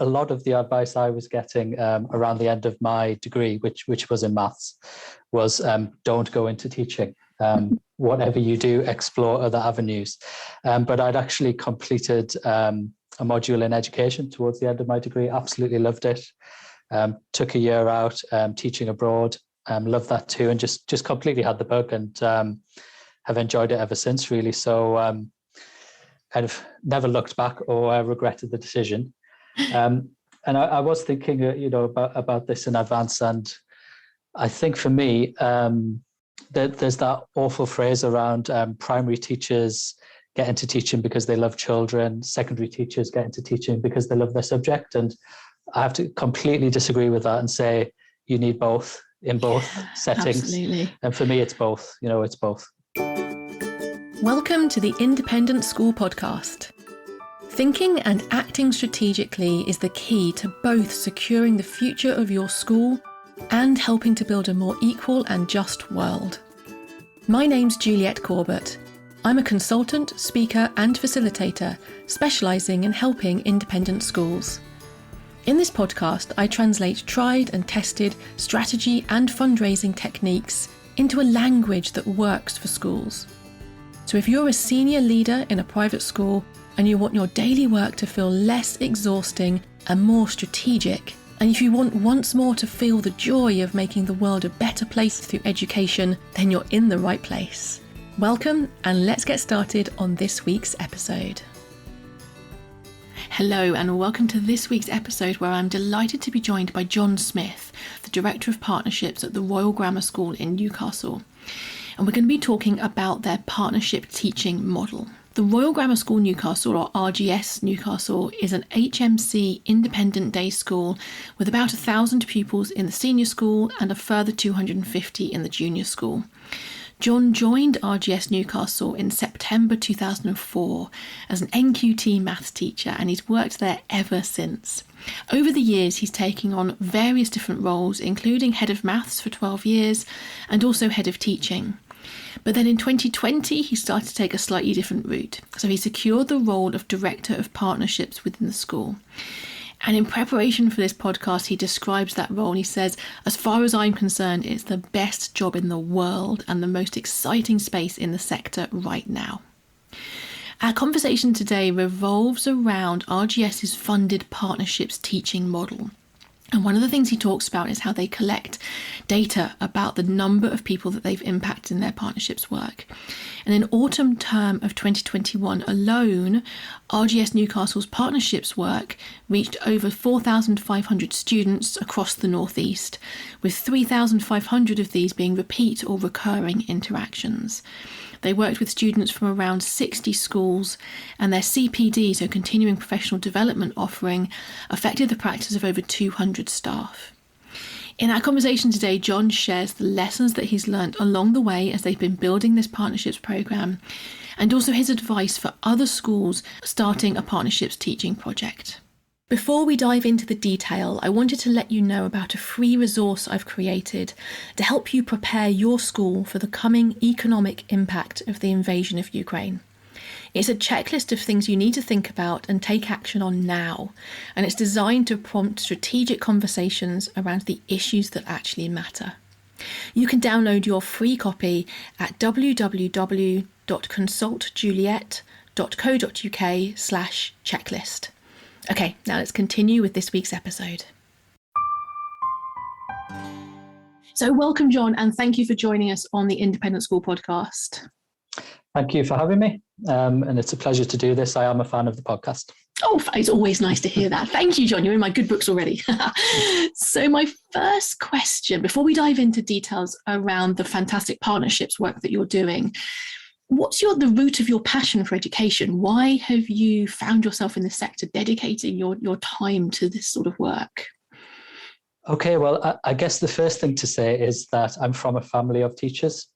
a lot of the advice I was getting around the end of my degree, which was in maths, was don't go into teaching. Whatever you do, explore other avenues. But I'd actually completed a module in education towards the end of my degree. Absolutely loved it. Took a year out teaching abroad. Loved that too, and just completely had the bug, and have enjoyed it ever since, really. So kind of never looked back or regretted the decision. And I was thinking, about this in advance, and I think for me, there's that awful phrase around primary teachers get into teaching because they love children, secondary teachers get into teaching because they love their subject, and I have to completely disagree with that and say you need both in both settings. Absolutely. And for me, it's both. It's both. Welcome to the Independent School Podcast. Thinking and acting strategically is the key to both securing the future of your school and helping to build a more equal and just world. My name's Juliette Corbett. I'm a consultant, speaker and facilitator specialising in helping independent schools. In this podcast, I translate tried and tested strategy and fundraising techniques into a language that works for schools. So if you're a senior leader in a private school and you want your daily work to feel less exhausting and more strategic, and if you want once more to feel the joy of making the world a better place through education, then you're in the right place. Welcome, and let's get started on this week's episode. Hello, and welcome to this week's episode, where I'm delighted to be joined by John Smith, the Director of Partnerships at the Royal Grammar School in Newcastle. And we're going to be talking about their partnership teaching model. The Royal Grammar School Newcastle, or RGS Newcastle, is an HMC independent day school with about 1,000 pupils in the senior school and a further 250 in the junior school. John joined RGS Newcastle in September 2004 as an NQT maths teacher, and he's worked there ever since. Over the years, he's taken on various different roles, including head of maths for 12 years and also head of teaching. But then in 2020, he started to take a slightly different route. So he secured the role of Director of Partnerships within the school. And in preparation for this podcast, he describes that role. He says, as far as I'm concerned, it's the best job in the world and the most exciting space in the sector right now. Our conversation today revolves around RGS's funded partnerships teaching model. And one of the things he talks about is how they collect data about the number of people that they've impacted in their partnerships work. And in autumn term of 2021 alone, RGS Newcastle's partnerships work reached over 4,500 students across the Northeast, with 3,500 of these being repeat or recurring interactions. They worked with students from around 60 schools, and their CPD, so continuing professional development offering, affected the practice of over 200 staff. In our conversation today, John shares the lessons that he's learned along the way as they've been building this partnerships programme, and also his advice for other schools starting a partnerships teaching project. Before we dive into the detail, I wanted to let you know about a free resource I've created to help you prepare your school for the coming economic impact of the invasion of Ukraine. It's a checklist of things you need to think about and take action on now, and it's designed to prompt strategic conversations around the issues that actually matter. You can download your free copy at www.consultjuliette.co.uk/checklist. Okay, now let's continue with this week's episode. So welcome, John, and thank you for joining us on the Independent School Podcast. Thank you for having me. And it's a pleasure to do this. I am a fan of the podcast. Oh, it's always nice to hear that. Thank you, John. You're in my good books already. So my first question, before we dive into details around the fantastic partnerships work that you're doing, what's the root of your passion for education? Why have you found yourself in this sector, dedicating your time to this sort of work? Okay, well, I guess the first thing to say is that I'm from a family of teachers.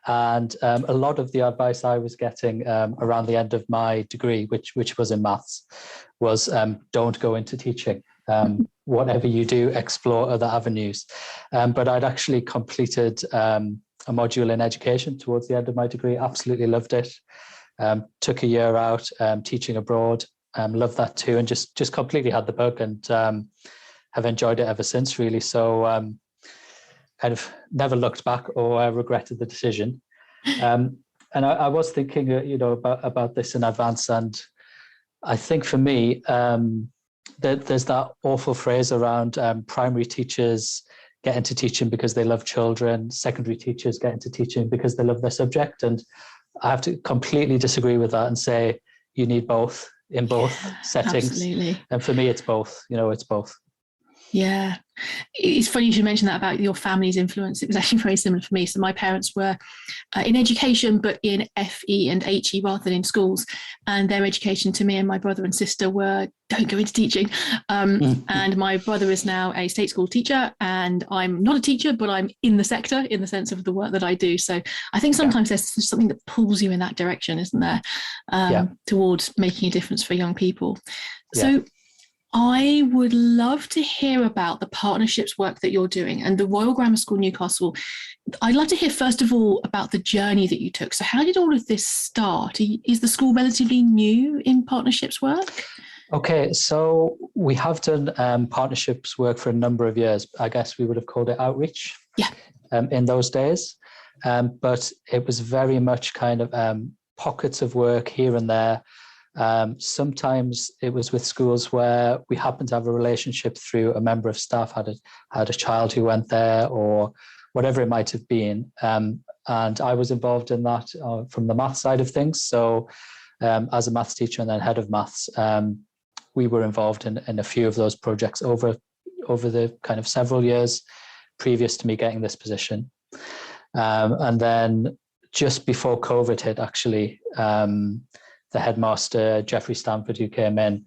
And a lot of the advice I was getting around the end of my degree, which was in maths, was don't go into teaching. Whatever you do, explore other avenues. But I'd actually completed a module in education towards the end of my degree. Absolutely loved it. Took a year out teaching abroad. Loved that too, and just completely had the bug, and have enjoyed it ever since, really. So kind of never looked back or regretted the decision. And I was thinking, about this in advance, and I think for me, there's that awful phrase around primary teachers get into teaching because they love children, secondary teachers get into teaching because they love their subject, and I have to completely disagree with that and say you need both in both settings. Absolutely. And for me, it's both. It's both. Yeah. It's funny you should mention that about your family's influence. It was actually very similar for me. So my parents were in education, but in FE and HE rather than in schools. And their education to me and my brother and sister were, don't go into teaching. And my brother is now a state school teacher, and I'm not a teacher, but I'm in the sector in the sense of the work that I do. So I think sometimes there's something that pulls you in that direction, isn't there? Towards making a difference for young people. So I would love to hear about the partnerships work that you're doing and the Royal Grammar School Newcastle. I'd love to hear, first of all, about the journey that you took. So how did all of this start? Is the school relatively new in partnerships work? Okay, so we have done partnerships work for a number of years. I guess we would have called it outreach in those days. But it was very much kind of pockets of work here and there. Sometimes it was with schools where we happened to have a relationship through a member of staff had a child who went there, or whatever it might have been. And I was involved in that from the maths side of things. So as a maths teacher and then head of maths, we were involved in a few of those projects over the kind of several years previous to me getting this position. And then just before COVID hit, actually, the headmaster, Jeffrey Stanford, who came in,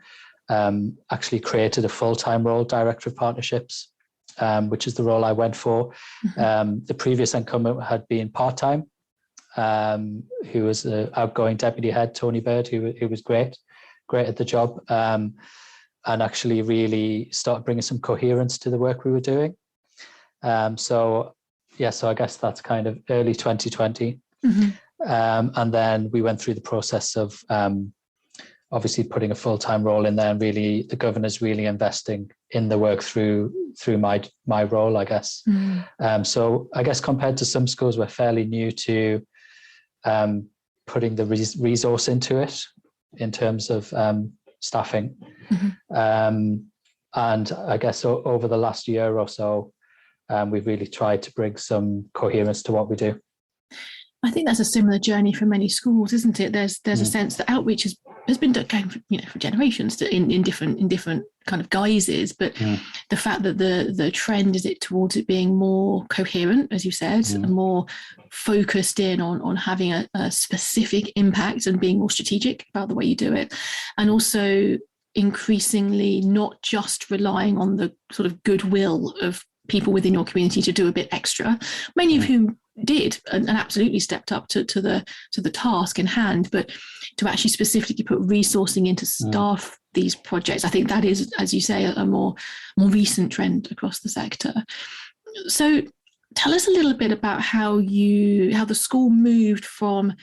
actually created a full-time role, Director of Partnerships, which is the role I went for. The previous incumbent had been part-time, who was the outgoing deputy head, Tony Bird, who was great at the job, and actually really started bringing some coherence to the work we were doing. So I guess that's kind of early 2020. And then we went through the process of obviously putting a full-time role in there, and really the governor's really investing in the work through my role, I guess. So I guess compared to some schools, we're fairly new to putting the resource into it in terms of staffing. And I guess over the last year or so, we've really tried to bring some coherence to what we do. I think that's a similar journey for many schools, isn't it? There's a sense that outreach has been going for generations in different kind of guises, but the fact that the trend is towards it being more coherent, as you said, and more focused in on having a specific impact and being more strategic about the way you do it, and also increasingly not just relying on the sort of goodwill of people within your community to do a bit extra, many of whom did and absolutely stepped up to the task in hand, but to actually specifically put resourcing into staff these projects. I think that is, as you say, a more recent trend across the sector. So tell us a little bit about how the school moved from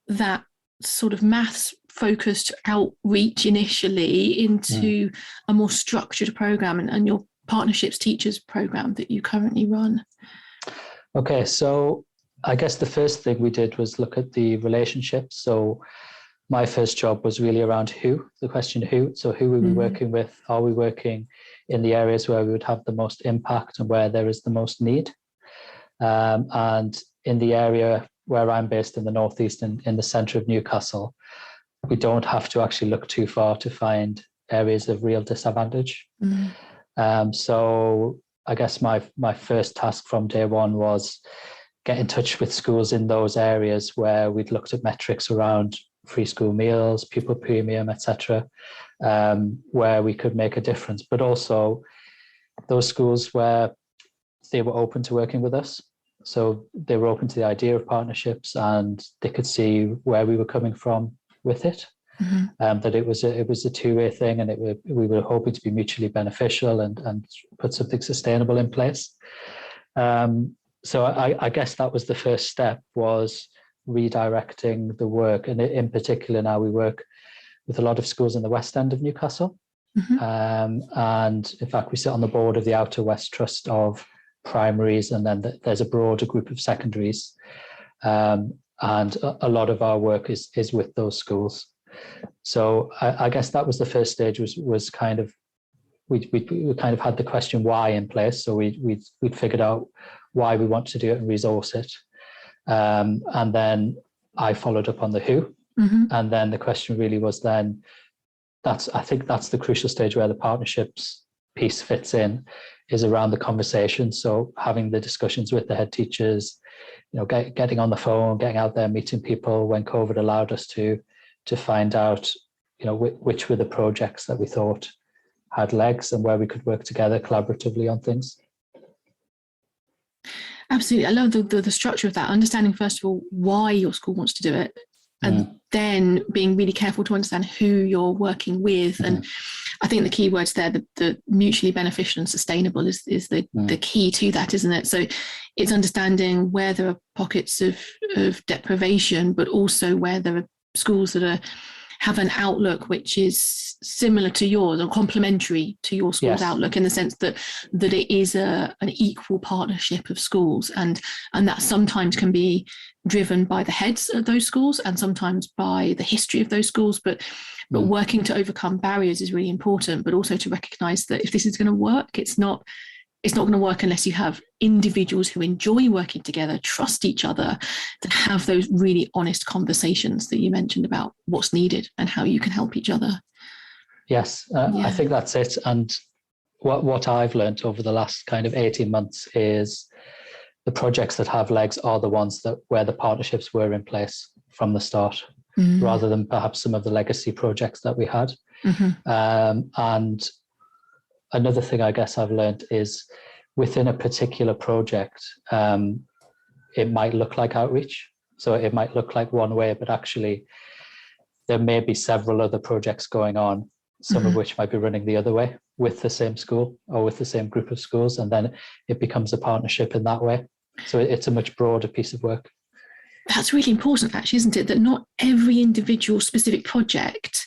that sort of maths focused outreach initially into a more structured program and your partnerships teachers program that you currently run. Okay, so I guess the first thing we did was look at the relationships. So my first job was really around the question who. So who are we working with? Are we working in the areas where we would have the most impact and where there is the most need? And in the area where I'm based in the northeast and in the centre of Newcastle, we don't have to actually look too far to find areas of real disadvantage. So I guess my first task from day one was get in touch with schools in those areas where we'd looked at metrics around free school meals, pupil premium, etc., where we could make a difference, but also those schools where they were open to working with us. So they were open to the idea of partnerships, and they could see where we were coming from with it. That it was a two-way thing, and we were hoping to be mutually beneficial and put something sustainable in place. So I guess that was the first step, was redirecting the work, and in particular now we work with a lot of schools in the West End of Newcastle. And in fact, we sit on the board of the Outer West Trust of primaries, and then there's a broader group of secondaries. And a lot of our work is with those schools. So I guess that was the first stage, was kind of, we kind of had the question why in place. So we'd figured out why we want to do it and resource it. And then I followed up on the who. And then the question really was then, I think that's the crucial stage where the partnerships piece fits in, is around the conversation. So having the discussions with the head teachers, getting on the phone, getting out there, meeting people when COVID allowed us to find out, which were the projects that we thought had legs and where we could work together collaboratively on things. Absolutely. I love the structure of that, understanding first of all why your school wants to do it, and then being really careful to understand who you're working with. And I think the key words there, the mutually beneficial and sustainable is the key to that, isn't it? So it's understanding where there are pockets of deprivation, but also where there are schools that have an outlook which is similar to yours or complementary to your school's outlook, in the sense that it is an equal partnership of schools, and that sometimes can be driven by the heads of those schools and sometimes by the history of those schools, but working to overcome barriers is really important, but also to recognize that if this is going to work, it's not going to work unless you have individuals who enjoy working together, trust each other, to have those really honest conversations that you mentioned about what's needed and how you can help each other. Yes, I think that's it. And what I've learned over the last kind of 18 months is the projects that have legs are the ones where the partnerships were in place from the start, rather than perhaps some of the legacy projects that we had. And another thing I guess I've learned is, within a particular project, it might look like outreach. So it might look like one way, but actually there may be several other projects going on, some of which might be running the other way with the same school or with the same group of schools. And then it becomes a partnership in that way. So it's a much broader piece of work. That's really important, actually, isn't it? That not every individual specific project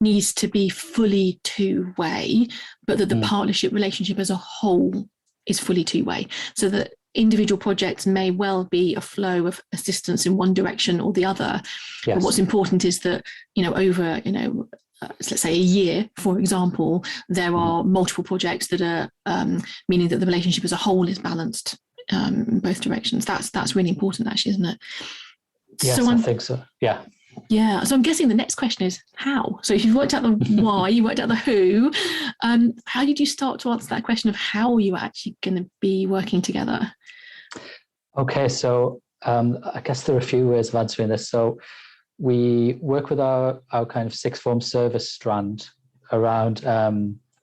needs to be fully two-way, but that the partnership relationship as a whole is fully two-way, so that individual projects may well be a flow of assistance in one direction or the other. But what's important is that, over, let's say a year, for example, there are multiple projects that are meaning that the relationship as a whole is balanced in both directions. That's really important, actually, isn't it? Yes, I think so. Yeah. So I'm guessing the next question is how. So if you've worked out the why, you worked out the who, how did you start to answer that question of how you are actually going to be working together? Okay, so I guess there are a few ways of answering this. So we work with our kind of sixth form service strand around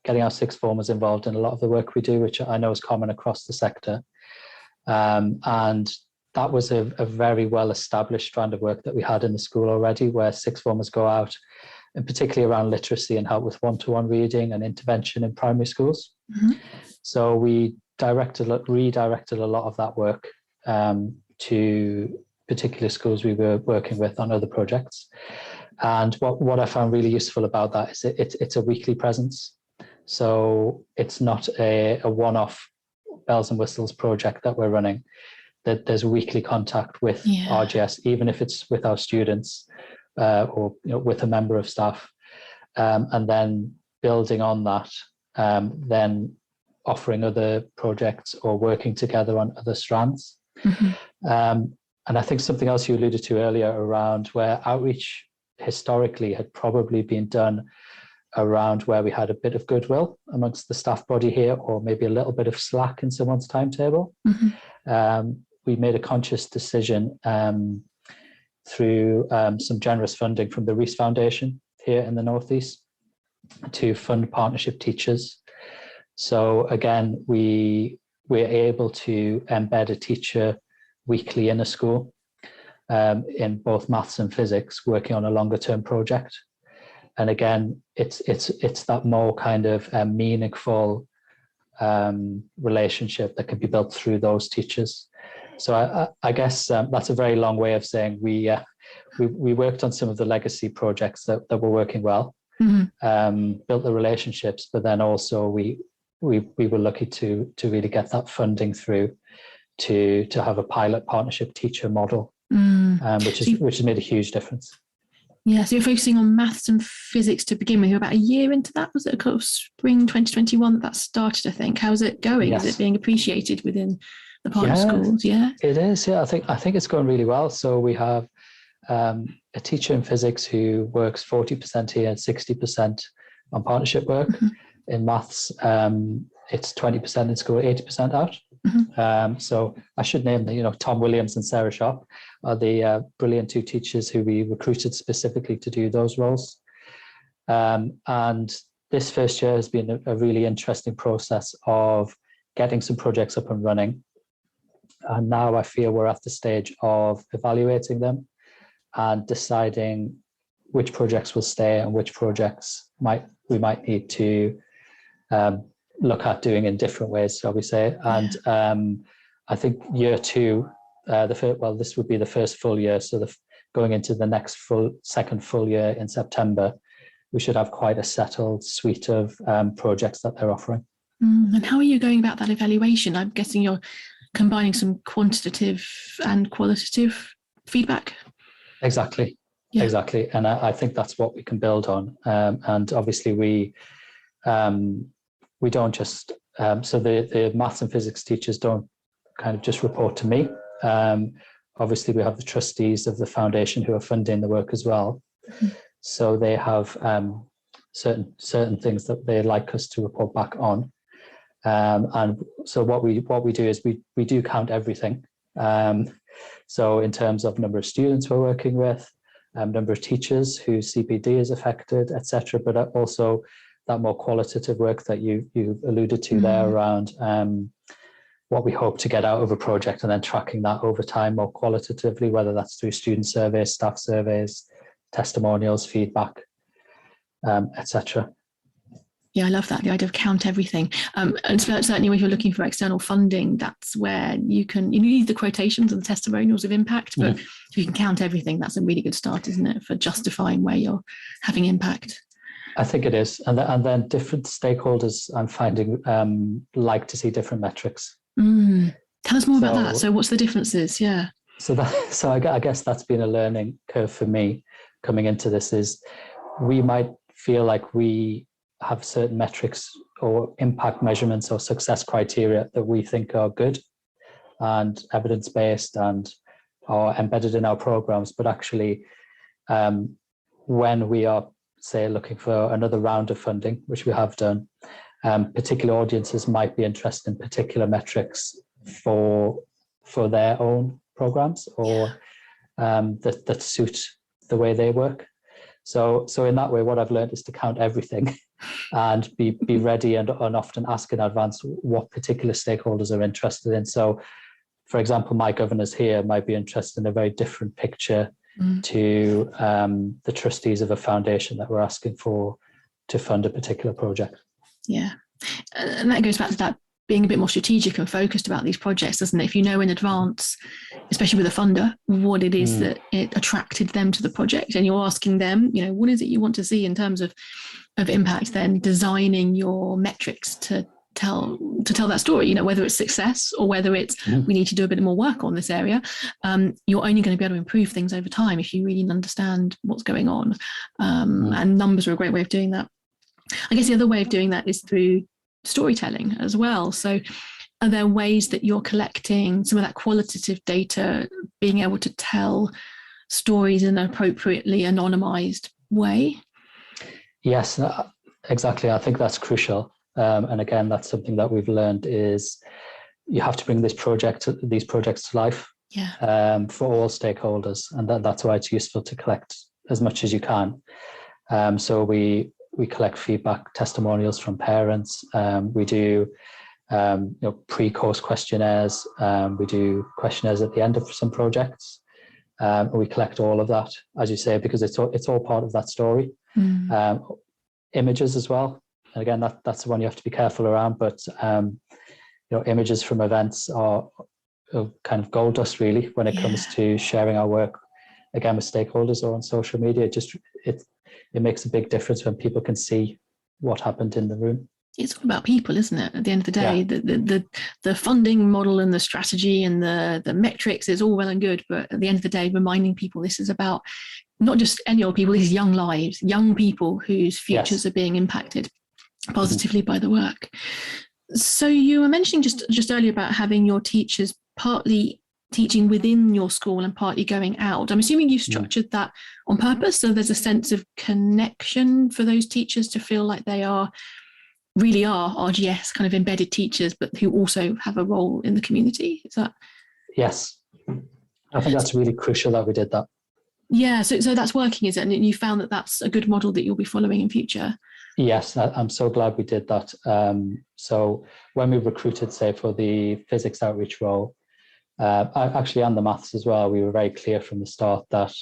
getting our sixth formers involved in a lot of the work we do, which I know is common across the sector. And that was a very well-established strand of work that we had in the school already, where sixth formers go out, and particularly around literacy, and help with one-to-one reading and intervention in primary schools. So we redirected a lot of that work to particular schools we were working with on other projects. And what I found really useful about that is it's a weekly presence. So it's not a one-off bells and whistles project that we're running. That there's weekly contact with RGS, even if it's with our students or with a member of staff, and then building on that, then offering other projects or working together on other strands. And I think something else you alluded to earlier around where outreach historically had probably been done around where we had a bit of goodwill amongst the staff body here, or maybe a little bit of slack in someone's timetable. We made a conscious decision through some generous funding from the Rees Foundation here in the Northeast to fund partnership teachers. So again, we're able to embed a teacher weekly in a school in both maths and physics, working on a longer term project. And again, it's that more kind of meaningful relationship that can be built through those teachers. So I guess that's a very long way of saying we we worked on some of the legacy projects that were working well, built the relationships, but then also we were lucky to really get that funding through to have a pilot partnership teacher model, which has made a huge difference. Yeah, so you're focusing on maths and physics to begin with. You're about a year into that. Was it kind of spring 2021 that started, I think? How's it going? Yes. Is it being appreciated within the partner schools? Yeah, it is. Yeah, I think it's going really well. So we have a teacher in physics who works 40% here and 60% on partnership work. In maths, it's 20% in school, 80% out. So I should name them, Tom Williams and Sarah Sharp are the brilliant two teachers who we recruited specifically to do those roles. And this first year has been a really interesting process of getting some projects up and running. And now I feel we're at the stage of evaluating them and deciding which projects will stay and which projects we might need to look at doing in different ways, shall we say. And I think year two, this would be the first full year. So going into the next second full year in September, we should have quite a settled suite of projects that they're offering. And how are you going about that evaluation? I'm guessing you're combining some quantitative and qualitative feedback. Exactly. And I think that's what we can build on. And obviously we don't just, so the maths and physics teachers don't kind of just report to me. Obviously we have the trustees of the foundation who are funding the work as well. So they have certain things that they like us to report back on. And so what we do is we do count everything. So in terms of number of students we're working with, number of teachers whose CPD is affected, etc., but also that more qualitative work that you alluded to there around what we hope to get out of a project, and then tracking that over time more qualitatively, whether that's through student surveys, staff surveys, testimonials, feedback, etc. Yeah, I love that, the idea of count everything. And certainly when you're looking for external funding, that's where you need the quotations and the testimonials of impact, but if you can count everything, that's a really good start, isn't it, for justifying where you're having impact? I think it is. And then different stakeholders, I'm finding, like to see different metrics. Tell us more about that. So what's the differences? Yeah. So I guess that's been a learning curve for me coming into this, is we might feel like we have certain metrics or impact measurements or success criteria that we think are good and evidence-based and are embedded in our programs. But actually, when we are, say, looking for another round of funding, which we have done, particular audiences might be interested in particular metrics for their own programs or that suit the way they work. So in that way, what I've learned is to count everything and be ready and often ask in advance what particular stakeholders are interested in. So, for example, my governors here might be interested in a very different picture to the trustees of a foundation that we're asking for to fund a particular project. Yeah. And that goes back to that being a bit more strategic and focused about these projects, doesn't it? If you know in advance, especially with a funder, what it is that it attracted them to the project, and you're asking them, what is it you want to see in terms of impact, then designing your metrics to tell that story, whether it's success or whether it's we need to do a bit more work on this area. You're only going to be able to improve things over time if you really understand what's going on. And numbers are a great way of doing that. I guess the other way of doing that is through storytelling as well. So are there ways that you're collecting some of that qualitative data, being able to tell stories in an appropriately anonymized way? Yes, exactly. I think that's crucial. And again, that's something that we've learned is you have to bring these projects to life for all stakeholders. And that's why it's useful to collect as much as you can. So we collect feedback, testimonials from parents. We do pre-course questionnaires. We do questionnaires at the end of some projects. We collect all of that, as you say, because it's all part of that story. Images as well. And again, that's the one you have to be careful around. But images from events are kind of gold dust, really, when it comes to sharing our work again, with stakeholders or on social media, it makes a big difference when people can see what happened in the room. It's all about people, isn't it? At the end of the day, yeah. the funding model and the strategy and the metrics is all well and good, but at the end of the day, reminding people this is about not just any old people, these young lives, young people whose futures are being impacted positively by the work. So you were mentioning just earlier about having your teachers partly teaching within your school and partly going out. I'm assuming you've structured that on purpose, so there's a sense of connection for those teachers to feel like they really are RGS kind of embedded teachers, but who also have a role in the community. Is that? Yes. I think that's really crucial that we did that. Yeah, so that's working, is it? And you found that that's a good model that you'll be following in future? Yes, I'm so glad we did that. So when we recruited, say, for the physics outreach role, actually and the maths as well, we were very clear from the start that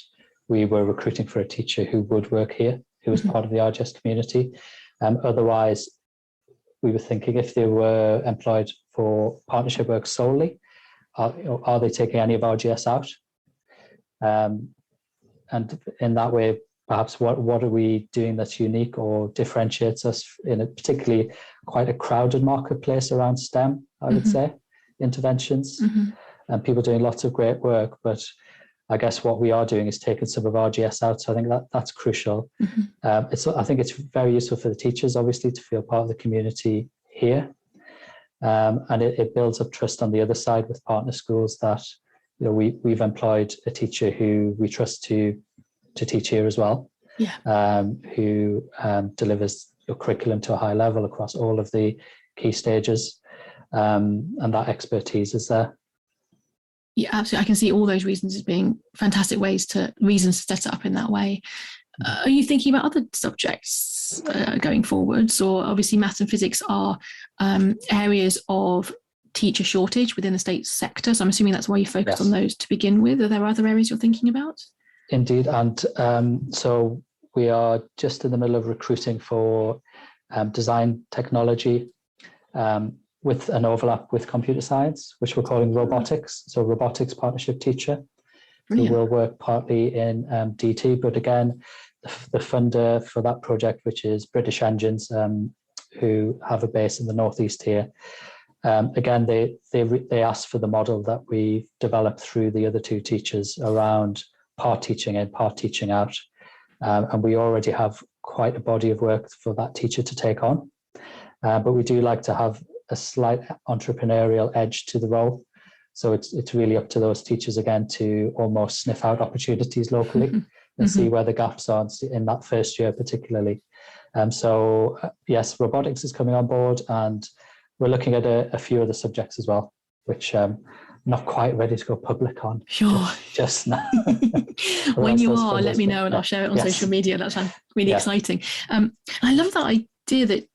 we were recruiting for a teacher who would work here, who was part of the RGS community. Otherwise, we were thinking if they were employed for partnership work solely, are they taking any of RGS out? And in that way, perhaps what are we doing that's unique or differentiates us in a particularly quite a crowded marketplace around STEM, I would say, interventions, and people doing lots of great work. But I guess what we are doing is taking some of RGS out. So I think that's crucial. I think it's very useful for the teachers, obviously, to feel part of the community here. And it builds up trust on the other side with partner schools that, you know, we've employed a teacher who we trust to teach here as well, who delivers your curriculum to a high level across all of the key stages, and that expertise is there. Yeah, absolutely. I can see all those reasons as being fantastic reasons to set it up in that way. Are you thinking about other subjects going forwards? Or obviously maths and physics are areas of teacher shortage within the state sector. So I'm assuming that's why you focused on those to begin with. Are there other areas you're thinking about? Indeed. And so we are just in the middle of recruiting for design technology, with an overlap with computer science, which we're calling robotics. So robotics partnership teacher, who will work partly in DT, but again, the funder for that project, which is British Engines, who have a base in the Northeast here. Again, they asked for the model that we've developed through the other two teachers around part teaching in, part teaching out. And we already have quite a body of work for that teacher to take on. But we do like to have a slight entrepreneurial edge to the role. So it's really up to those teachers again to almost sniff out opportunities locally and see where the gaps are in that first year particularly. So yes, robotics is coming on board, and we're looking at a few other subjects as well, which not quite ready to go public on. Sure. Just now. When you are, let me know and I'll share it on social media. That sounds really exciting. I love that idea that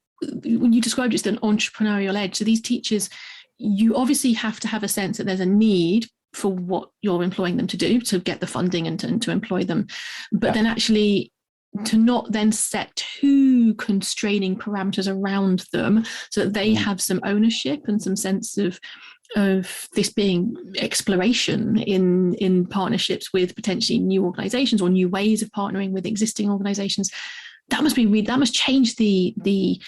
when you described it as an entrepreneurial edge. So these teachers, you obviously have to have a sense that there's a need for what you're employing them to do, to get the funding and to employ them. But then actually to not then set too constraining parameters around them so that they have some ownership and some sense of this being exploration in partnerships with potentially new organizations or new ways of partnering with existing organizations. That must change the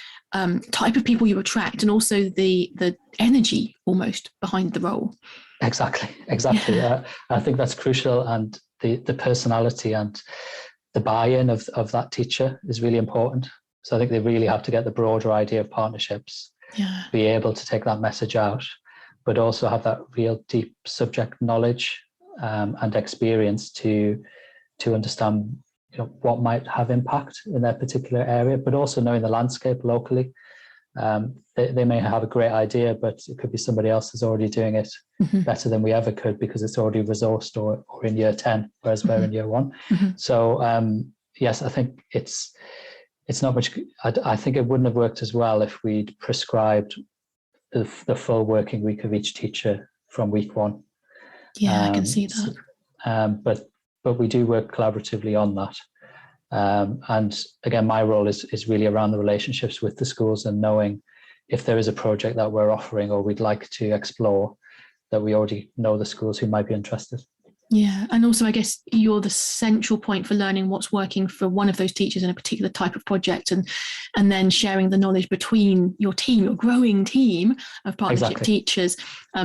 type of people you attract, and also the energy almost behind the role. Exactly. I think that's crucial, and the personality and the buy-in of that teacher is really important. So I think they really have to get the broader idea of partnerships, be able to take that message out, but also have that real deep subject knowledge and experience to understand, you know, what might have impact in their particular area, but also knowing the landscape locally. They may have a great idea, but it could be somebody else is already doing it better than we ever could because it's already resourced or in year 10, whereas we're in year 1. So yes, I think it's not much. I think it wouldn't have worked as well if we'd prescribed the full working week of each teacher from week 1. I can see that. But we do work collaboratively on that. And again, my role is really around the relationships with the schools and knowing if there is a project that we're offering or we'd like to explore, that we already know the schools who might be interested. Yeah. And also, I guess you're the central point for learning what's working for one of those teachers in a particular type of project, and then sharing the knowledge between your team, your growing team of partnership Exactly. teachers.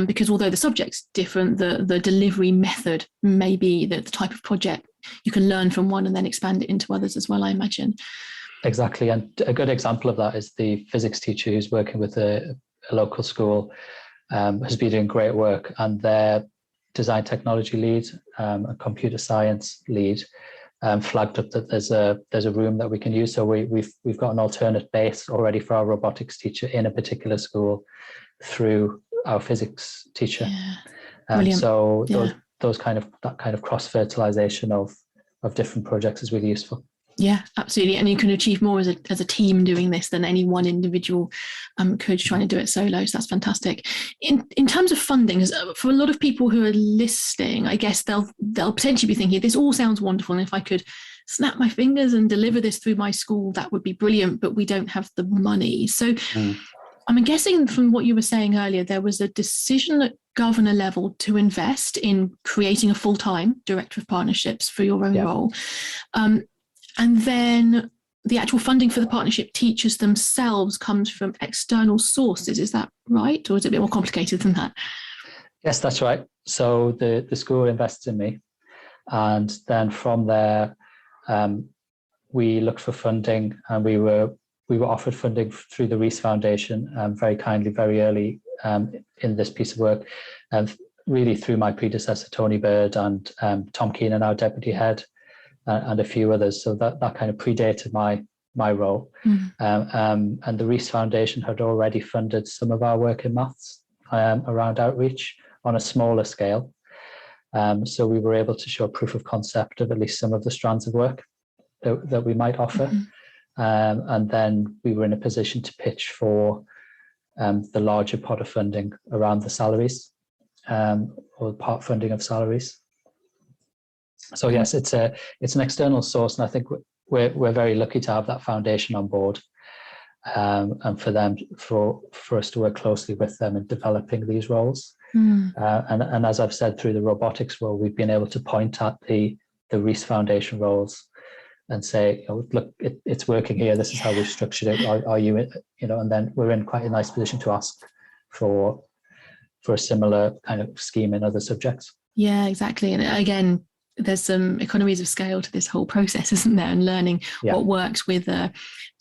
Because although the subject's different, the delivery method may be the type of project you can learn from one and then expand it into others as well, I imagine. Exactly. And a good example of that is the physics teacher who's working with a local school, has been doing great work, and their design technology lead, a computer science lead, flagged up that there's a room that we can use. So we've got an alternate base already for our robotics teacher in a particular school through our physics teacher. Yeah. Brilliant. So that kind of cross fertilization of different projects is really useful. Yeah, absolutely. And you can achieve more as a team doing this than any one individual could trying to do it solo. So that's fantastic. In terms of funding, for a lot of people who are listening, I guess they'll potentially be thinking, this all sounds wonderful, and if I could snap my fingers and deliver this through my school, that would be brilliant, but we don't have the money. So I'm guessing from what you were saying earlier, there was a decision at governor level to invest in creating a full-time director of partnerships for your own role. And then the actual funding for the partnership teachers themselves comes from external sources. Is that right? Or is it a bit more complicated than that? Yes, that's right. So the school invests in me. And then from there, we looked for funding, and we were offered funding through the Rees Foundation, very kindly, very early in this piece of work. And really through my predecessor, Tony Bird, and Tom Keenan, our deputy head, and a few others. So that kind of predated my role. And the Rees Foundation had already funded some of our work in maths around outreach on a smaller scale. So we were able to show proof of concept of at least some of the strands of work that we might offer. And then we were in a position to pitch for the larger pot of funding around the salaries, or part funding of salaries. So yes, it's an external source, and I think we're very lucky to have that foundation on board, and for us to work closely with them in developing these roles. And as I've said, through the robotics role, we've been able to point at the Rees Foundation roles and say, look, it's working here. This is how we've structured it. Are you, and then we're in quite a nice position to ask for a similar kind of scheme in other subjects. Yeah, exactly. And again, there's some economies of scale to this whole process, isn't there? And learning what works with a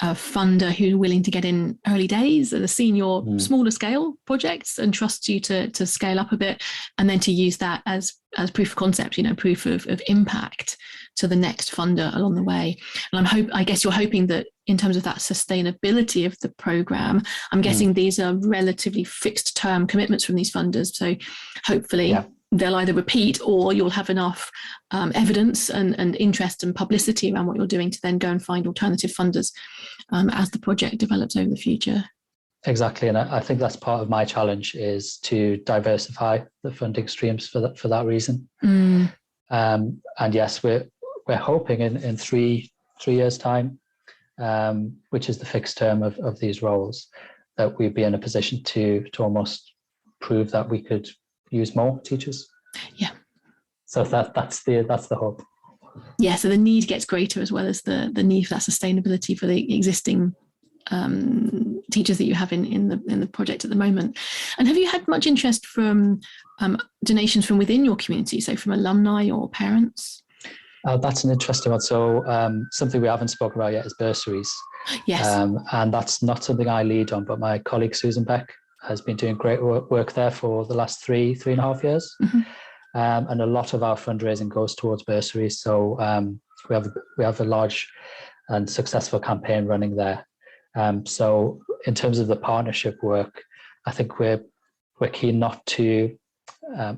funder who's willing to get in early days at a senior, smaller scale projects and trusts you to scale up a bit, and then to use that as proof of concept, proof of impact to the next funder along the way. And I guess you're hoping that in terms of that sustainability of the program, I'm guessing these are relatively fixed term commitments from these funders. So hopefully they'll either repeat, or you'll have enough evidence and interest and publicity around what you're doing to then go and find alternative funders as the project develops over the future. Exactly. And I think that's part of my challenge, is to diversify the funding streams for that reason. And yes, we're hoping in 3 years' time, which is the fixed term of these roles, that we'd be in a position to almost prove that we could use more teachers. Yeah. So that's the hope. Yeah. So the need gets greater, as well as the need for that sustainability for the existing teachers that you have in the project at the moment. And have you had much interest from donations from within your community, so from alumni or parents? That's an interesting one. So something we haven't spoken about yet is bursaries. Yes. And that's not something I lead on, but my colleague Susan Beck has been doing great work there for the last 3.5 years. And a lot of our fundraising goes towards bursaries. So we have a large and successful campaign running there. So in terms of the partnership work, I think we're keen not to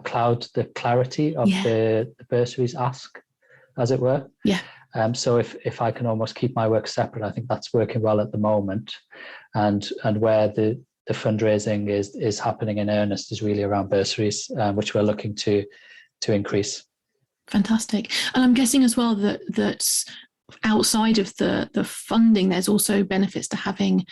cloud the clarity of the bursaries ask, as it were. So if I can almost keep my work separate, I think that's working well at the moment. And where the fundraising is happening in earnest is really around bursaries, which we're looking to increase. Fantastic. And I'm guessing as well that outside of the funding, there's also benefits to having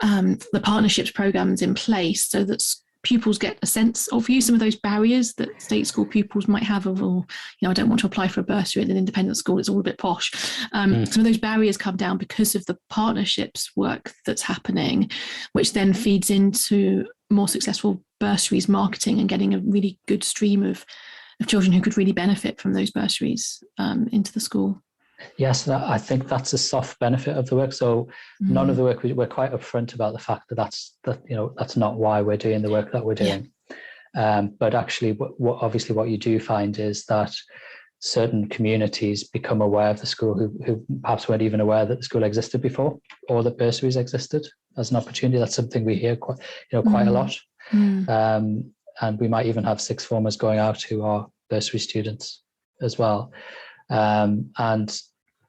the partnerships programs in place, so that pupils get a sense of you, some of those barriers that state school pupils might have of, oh, I don't want to apply for a bursary at an independent school, it's all a bit posh. Some of those barriers come down because of the partnerships work that's happening, which then feeds into more successful bursaries marketing and getting a really good stream of children who could really benefit from those bursaries into the school. Yes, I think that's a soft benefit of the work. So none of the work, we're quite upfront about the fact that's not why we're doing the work that we're doing. But actually, what you do find is that certain communities become aware of the school who perhaps weren't even aware that the school existed before, or that bursaries existed as an opportunity. That's something we hear quite a lot. And we might even have sixth formers going out who are bursary students as well. And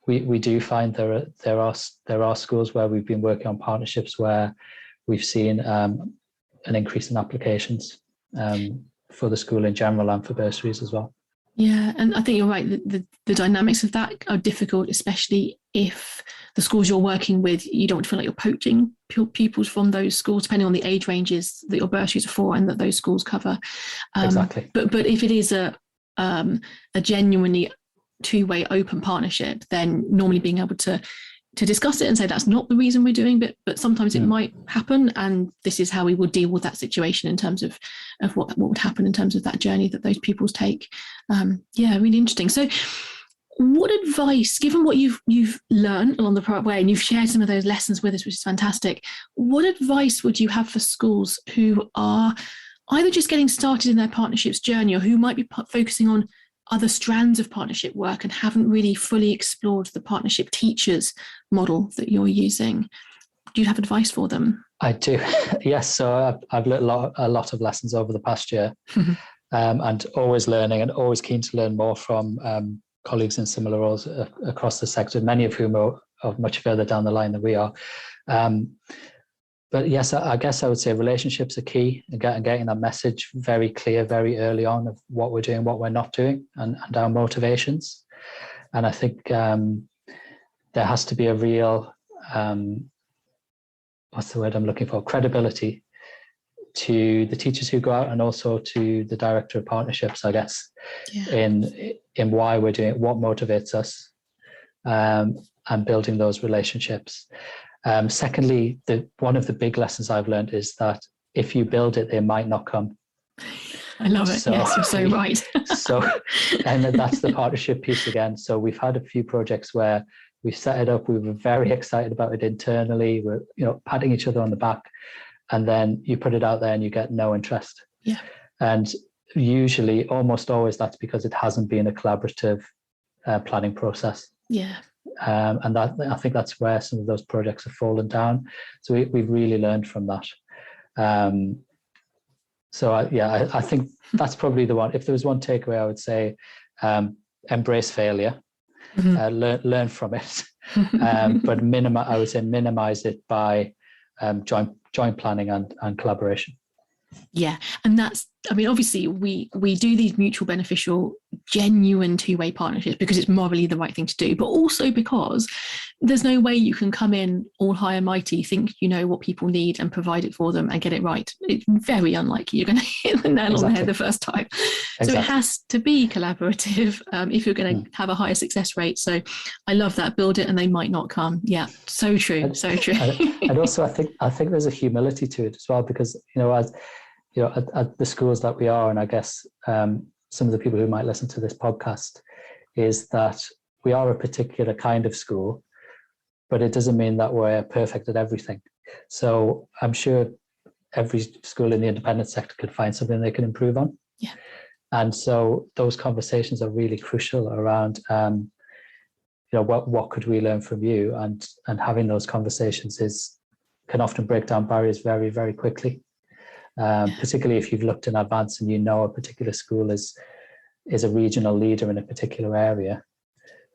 we do find there are schools where we've been working on partnerships where we've seen an increase in applications for the school in general and for bursaries as well. Yeah, and I think you're right. The dynamics of that are difficult, especially if the schools you're working with, you don't feel like you're poaching pupils from those schools, depending on the age ranges that your bursaries are for and that those schools cover. Exactly. But if it is a genuinely two-way open partnership, then normally being able to discuss it and say that's not the reason we're doing, but sometimes it might happen, and this is how we would deal with that situation in terms of what would happen in terms of that journey that those pupils take. Really interesting. So what advice, given what you've learned along the way, and you've shared some of those lessons with us, which is fantastic, what advice would you have for schools who are either just getting started in their partnerships journey, or who might be focusing on other strands of partnership work and haven't really fully explored the partnership teachers model that you're using? Do you have advice for them? I do. Yes. So I've learned a lot of lessons over the past year, and always learning and always keen to learn more from colleagues in similar roles across the sector, many of whom are much further down the line than we are. But yes, I guess I would say relationships are key, and getting that message very clear very early on of what we're doing, what we're not doing, and our motivations. And I think there has to be a real, what's the word I'm looking for? Credibility to the teachers who go out, and also to the director of partnerships, I guess, in why we're doing it, what motivates us, and building those relationships. Secondly, one of the big lessons I've learned is that if you build it, they might not come. I love it. Yes, you're so right. And that's the partnership piece again. So we've had a few projects where we set it up. We were very excited about it internally. We're, patting each other on the back, and then you put it out there and you get no interest. Yeah. And usually, almost always, that's because it hasn't been a collaborative planning process. Yeah. And that, I think that's where some of those projects have fallen down. So we've really learned from that. I think that's probably the one. If there was one takeaway, I would say embrace failure, learn from it, but minimize it by joint planning and collaboration. Yeah, and that's, obviously we do these mutual beneficial, genuine two-way partnerships because it's morally the right thing to do, but also because there's no way you can come in all high and mighty, think you know what people need and provide it for them and get it right. It's very unlikely you're going to hit the nail on the head the first time. So it has to be collaborative if you're going to have a higher success rate. So I love that. Build it and they might not come. Yeah, so true, so true. And also I think there's a humility to it as well, because at the schools that we are, and I guess some of the people who might listen to this podcast, is that we are a particular kind of school, but it doesn't mean that we're perfect at everything. So I'm sure every school in the independent sector could find something they can improve on. Yeah. And so those conversations are really crucial around, what could we learn from you? And having those conversations can often break down barriers very, very quickly. Particularly if you've looked in advance and a particular school is a regional leader in a particular area,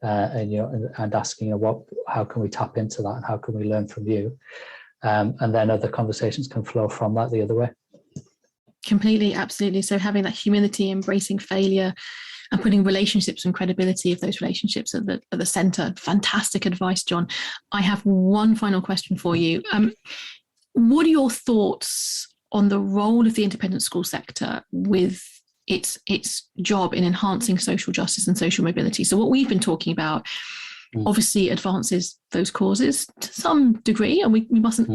and asking how can we tap into that and how can we learn from you, and then other conversations can flow from that the other way. Completely, absolutely. So having that humility, embracing failure, and putting relationships and credibility of those relationships at the centre. Fantastic advice, John. I have one final question for you. What are your thoughts on the role of the independent school sector with its job in enhancing social justice and social mobility. So what we've been talking about obviously advances those causes to some degree, and we mustn't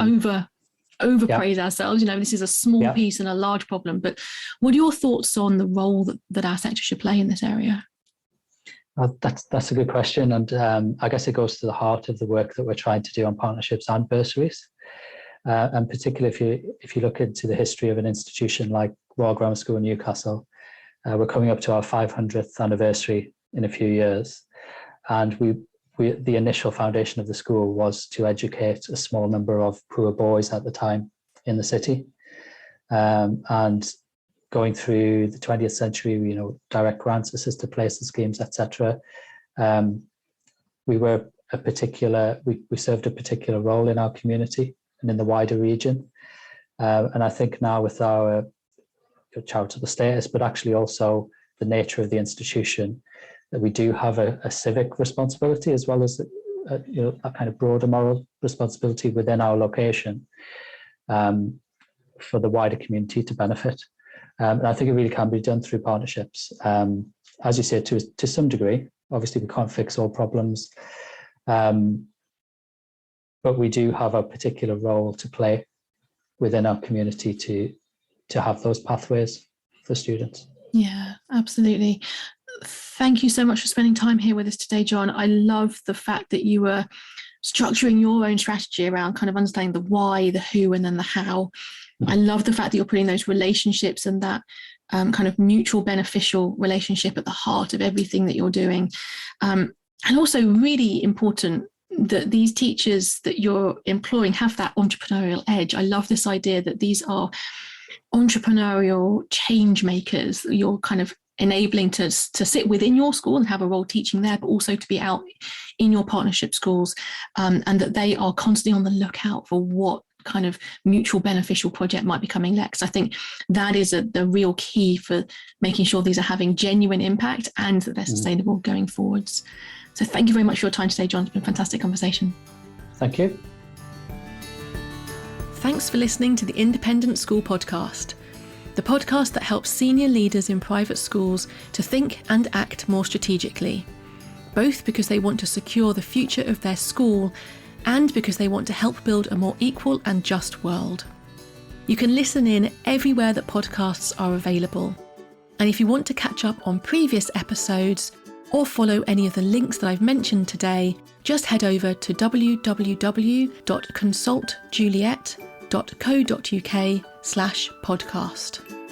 overpraise ourselves. This is a small piece in a large problem. But what are your thoughts on the role that our sector should play in this area? That's a good question, and I guess it goes to the heart of the work that we're trying to do on partnerships and bursaries. And particularly if you look into the history of an institution like Royal Grammar School Newcastle, we're coming up to our 500th anniversary in a few years, and the initial foundation of the school was to educate a small number of poor boys at the time in the city, and going through the 20th century, direct grants, assisted places schemes, etc. We served a particular role in our community and in the wider region. And I think now with our charitable status, but actually also the nature of the institution, that we do have a civic responsibility as well as that kind of broader moral responsibility within our location for the wider community to benefit. And I think it really can be done through partnerships. As you say, to some degree, obviously we can't fix all problems, but we do have a particular role to play within our community to have those pathways for students. Yeah, absolutely. Thank you so much for spending time here with us today, John. I love the fact that you were structuring your own strategy around kind of understanding the why, the who, and then the how. I love the fact that you're putting those relationships and that kind of mutual beneficial relationship at the heart of everything that you're doing. And also really important that these teachers that you're employing have that entrepreneurial edge. I love this idea that these are entrepreneurial change makers. You're kind of enabling to sit within your school and have a role teaching there, but also to be out in your partnership schools, and that they are constantly on the lookout for what kind of mutual beneficial project might be coming next. I think that is the real key for making sure these are having genuine impact and that they're sustainable going forwards. So thank you very much for your time today, John. It's been a fantastic conversation. Thank you. Thanks for listening to the Independent School Podcast, the podcast that helps senior leaders in private schools to think and act more strategically, both because they want to secure the future of their school and because they want to help build a more equal and just world. You can listen in everywhere that podcasts are available. And if you want to catch up on previous episodes or follow any of the links that I've mentioned today, just head over to www.consultjuliet.co.uk/podcast.